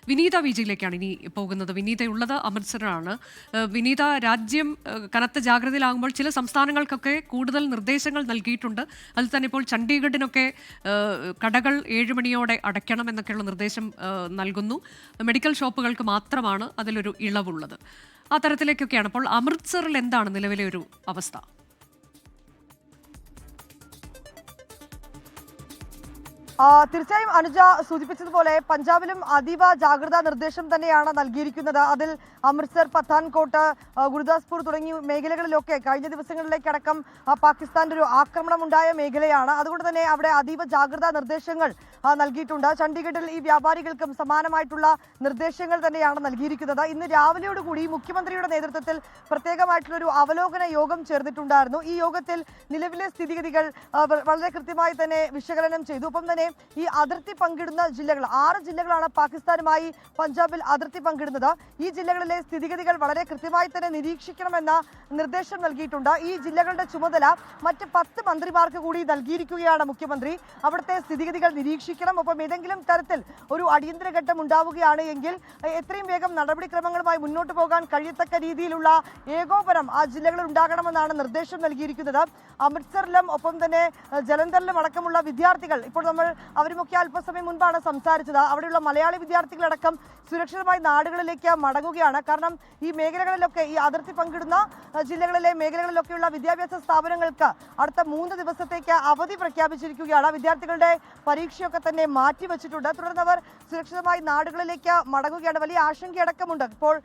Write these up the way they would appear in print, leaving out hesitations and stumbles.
വിനീത വിജിയിലേക്കാണ് ഇനി പോകുന്നത്. വിനീതയുള്ളത് അമൃത്സറാണ്. വിനീത, രാജ്യം കനത്ത ജാഗ്രതയിലാകുമ്പോൾ ചില സംസ്ഥാനങ്ങൾക്കൊക്കെ കൂടുതൽ നിർദ്ദേശങ്ങൾ നൽകിയിട്ടുണ്ട്. അതിൽ തന്നെ ഇപ്പോൾ ചണ്ഡീഗഡിനൊക്കെ കടകൾ 7 മണിയോടെ അടയ്ക്കണം എന്നൊക്കെയുള്ള നിർദ്ദേശം നൽകുന്നു. മെഡിക്കൽ ഷോപ്പുകൾക്ക് മാത്രമാണ് അതിലൊരു ഇളവുള്ളത്. ആ തരത്തിലേക്കൊക്കെയാണ്. അപ്പോൾ അമൃത്സറിൽ എന്താണ് നിലവിലെ ഒരു അവസ്ഥ? തീർച്ചയായും അനുജ സൂചിപ്പിച്ചതുപോലെ പഞ്ചാബിലും അതീവ ജാഗ്രതാ നിർദ്ദേശം തന്നെയാണ് നൽകിയിരിക്കുന്നത്. അതിൽ അമൃത്സർ, പത്താൻകോട്ട്, ഗുരുദാസ്പൂർ തുടങ്ങിയ മേഖലകളിലൊക്കെ കഴിഞ്ഞ ദിവസങ്ങളിലേക്കടക്കം പാകിസ്ഥാന്റെ ഒരു ആക്രമണം ഉണ്ടായ മേഖലയാണ്. അതുകൊണ്ട് തന്നെ അവിടെ അതീവ ജാഗ്രതാ നിർദ്ദേശങ്ങൾ നൽകിയിട്ടുണ്ട്. ചണ്ഡീഗഡിൽ ഈ വ്യാപാരികൾക്കും സമാനമായിട്ടുള്ള നിർദ്ദേശങ്ങൾ തന്നെയാണ് നൽകിയിരിക്കുന്നത്. ഇന്ന് രാവിലെയോടുകൂടി മുഖ്യമന്ത്രിയുടെ നേതൃത്വത്തിൽ പ്രത്യേകമായിട്ടുള്ളൊരു അവലോകന യോഗം ചേർന്നിട്ടുണ്ടായിരുന്നു. ഈ യോഗത്തിൽ നിലവിലെ സ്ഥിതിഗതികൾ വളരെ കൃത്യമായി തന്നെ വിശകലനം ചെയ്തു. ഒപ്പം തന്നെ ഈ അതിർത്തി പങ്കിടുന്ന ജില്ലകൾ 6 ജില്ലകളാണ് പാകിസ്ഥാനുമായി പഞ്ചാബിൽ അതിർത്തി പങ്കിടുന്നത്. ഈ ജില്ലകളിലെ സ്ഥിതിഗതികൾ വളരെ കൃത്യമായി തന്നെ നിരീക്ഷിക്കണമെന്ന നിർദ്ദേശം നൽകിയിട്ടുണ്ട്. ഈ ജില്ലകളുടെ ചുമതല മറ്റ് 10 മന്ത്രിമാർക്ക് കൂടി നൽകിയിരിക്കുകയാണ് മുഖ്യമന്ത്രി. അവിടുത്തെ സ്ഥിതിഗതികൾ നിരീക്ഷിക്കണം. ഒപ്പം ഏതെങ്കിലും തരത്തിൽ ഒരു അടിയന്തര ഘട്ടം ഉണ്ടാവുകയാണ് എങ്കിൽ എത്രയും വേഗം നടപടിക്രമങ്ങളുമായി മുന്നോട്ട് പോകാൻ കഴിയത്തക്ക രീതിയിലുള്ള ഏകോപനം ആ ജില്ലകളിൽ ഉണ്ടാകണമെന്നാണ് നിർദ്ദേശം നൽകിയിരിക്കുന്നത്. അമൃത്സറിലും ഒപ്പം തന്നെ ജലന്ധറിലും അടക്കമുള്ള വിദ്യാർത്ഥികൾ ഇപ്പോൾ അവരുമൊക്കെ അല്പസമയം മുൻപാണ് സംസാരിച്ചത്. അവിടെയുള്ള മലയാളി വിദ്യാർത്ഥികളടക്കം സുരക്ഷിതമായി നാടുകളിലേക്ക് മടങ്ങുകയാണ്. കാരണം ഈ മേഖലകളിലൊക്കെ, ഈ അതിർത്തി പങ്കിടുന്ന ജില്ലകളിലെ മേഖലകളിലൊക്കെയുള്ള വിദ്യാഭ്യാസ സ്ഥാപനങ്ങൾക്ക് അടുത്ത 3 ദിവസത്തേക്ക് അവധി പ്രഖ്യാപിച്ചിരിക്കുകയാണ്. വിദ്യാർത്ഥികളുടെ പരീക്ഷയൊക്കെ തന്നെ മാറ്റിവെച്ചിട്ടുണ്ട്. തുടർന്ന് അവർ സുരക്ഷിതമായി നാടുകളിലേക്ക് മടങ്ങുകയാണ്. വലിയ ആശങ്കയടക്കമുണ്ട്. ഇപ്പോൾ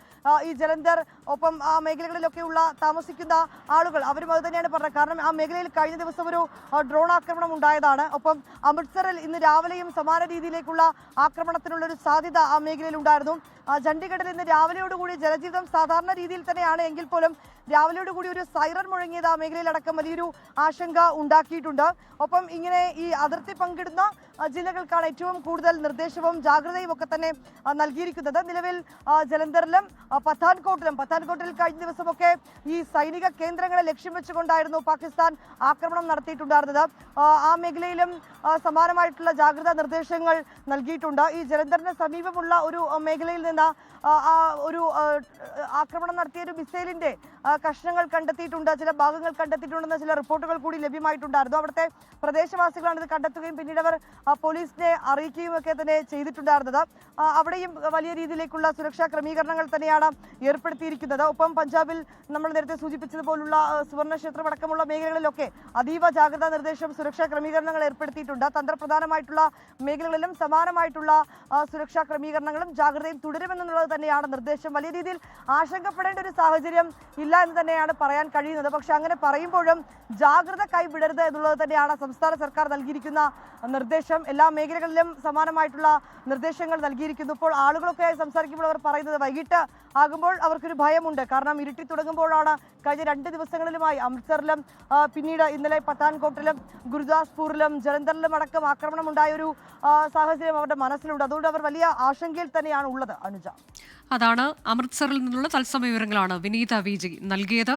ഈ ജലന്ധർ, ഒപ്പം ആ മേഖലകളിലൊക്കെയുള്ള താമസിക്കുന്ന ആളുകൾ അവരും അത് തന്നെയാണ് പറഞ്ഞത്. കാരണം ആ മേഖലയിൽ കഴിഞ്ഞ ദിവസം ഒരു ഡ്രോൺ ആക്രമണം ഉണ്ടായതാണ്. ഒപ്പം അമൃത്സറിൽ ഇന്ന് രാവിലെയും സമാന രീതിയിലേക്കുള്ള ആക്രമണത്തിനുള്ള ഒരു സാധ്യത ആ മേഖലയിൽ ഉണ്ടായിരുന്നു. ചണ്ഡീഗഡിൽ ഇന്ന് രാവിലെയോടുകൂടി ജനജീവിതം സാധാരണ രീതിയിൽ തന്നെയാണ് എങ്കിൽ പോലും രാവിലെയോടുകൂടി ഒരു സൈറൺ മുഴങ്ങിയത് ആ മേഖലയിലടക്കം വലിയൊരു ആശങ്ക ഉണ്ടാക്കിയിട്ടുണ്ട്. ഒപ്പം ഇങ്ങനെ ഈ അതിർത്തി പങ്കിടുന്ന ജില്ലകൾക്കാണ് ഏറ്റവും കൂടുതൽ നിർദ്ദേശവും ജാഗ്രതയും ഒക്കെ തന്നെ നൽകിയിരിക്കുന്നത്. നിലവിൽ ജലന്ധറിലും പത്താൻകോട്ടിൽ കഴിഞ്ഞ ദിവസമൊക്കെ ഈ സൈനിക കേന്ദ്രങ്ങളെ ലക്ഷ്യം വെച്ചുകൊണ്ടായിരുന്നു പാകിസ്ഥാൻ ആക്രമണം നടത്തിയിട്ടുണ്ടായിരുന്നത്. ആ മേഖലയിലും സമാനമായിട്ടുള്ള ജാഗ്രതാ നിർദ്ദേശങ്ങൾ നൽകിയിട്ടുണ്ട്. ഈ ജലന്ധറിന് സമീപമുള്ള ഒരു മേഖലയിൽ നിന്ന് ഒരു ആക്രമണം നടത്തിയ ഒരു മിസൈലിന്റെ കഷ്ണങ്ങൾ കണ്ടെത്തിയിട്ടുണ്ട്, ചില ഭാഗങ്ങൾ കണ്ടെത്തിയിട്ടുണ്ടെന്ന ചില റിപ്പോർട്ടുകൾ കൂടി ലഭ്യമായിട്ടുണ്ടായിരുന്നു. അവിടുത്തെ പ്രദേശവാസികളാണ് ഇത് കണ്ടെത്തുകയും പിന്നീട് അവർ പോലീസിനെ അറിയിക്കുകയും ഒക്കെ തന്നെ ചെയ്തിട്ടുണ്ടായിരുന്നത്. അവിടെയും വലിയ രീതിയിലേക്കുള്ള സുരക്ഷാ ക്രമീകരണങ്ങൾ തന്നെയാണ് ഏർപ്പെടുത്തിയിരിക്കുന്നത്. ഒപ്പം പഞ്ചാബിൽ നമ്മൾ നേരത്തെ സൂചിപ്പിച്ചതുപോലുള്ള സുവർണക്ഷേത്രം അടക്കമുള്ള മേഖലകളിലൊക്കെ അതീവ ജാഗ്രതാ നിർദ്ദേശം, സുരക്ഷാ ക്രമീകരണങ്ങൾ ഏർപ്പെടുത്തിയിട്ടുണ്ട്. തന്ത്രപ്രധാനമായിട്ടുള്ള മേഖലകളിലും സമാനമായിട്ടുള്ള സുരക്ഷാ ക്രമീകരണങ്ങളും ജാഗ്രതയും തുടരുമെന്നുള്ളത് തന്നെയാണ് നിർദ്ദേശം. വലിയ രീതിയിൽ ആശങ്കപ്പെടേണ്ട ഒരു സാഹചര്യം ഇല്ല എന്ന് തന്നെയാണ് പറയാൻ കഴിയുന്നത്. പക്ഷെ അങ്ങനെ പറയുമ്പോഴും ജാഗ്രത കൈവിടരുത് എന്നുള്ളത് തന്നെയാണ് സംസ്ഥാന സർക്കാർ നൽകിയിരിക്കുന്ന നിർദ്ദേശം. എല്ലാ മേഖലകളിലും സമാനമായിട്ടുള്ള നിർദ്ദേശങ്ങൾ നൽകിയിരിക്കുന്നു. ഇപ്പോൾ ആളുകളൊക്കെ സംസാരിക്കുമ്പോൾ അവർ പറയുന്നത് വൈകിട്ട് ആകുമ്പോൾ അവർക്കൊരു ഭയമുണ്ട്. കാരണം ഇരുട്ടി തുടങ്ങുമ്പോഴാണ് കഴിഞ്ഞ 2 ദിവസങ്ങളിലുമായി അമൃത്സറിലും പിന്നീട് ഇന്നലെ പത്താൻകോട്ടിലും ഗുരുദാസ്പൂരിലും ജലന്ധറിലും അടക്കം ആക്രമണം ഉണ്ടായ ഒരു സാഹചര്യം അവരുടെ മനസ്സിലുണ്ട്. അതുകൊണ്ട് അവർ വലിയ ആശങ്കയിൽ തന്നെയാണ് ഉള്ളത്. അനുജ, അതാണ് അമൃത്സറിൽ നിന്നുള്ള തത്സമയ വിവരങ്ങളാണ് വിനീത വിജി നൽകിയത്.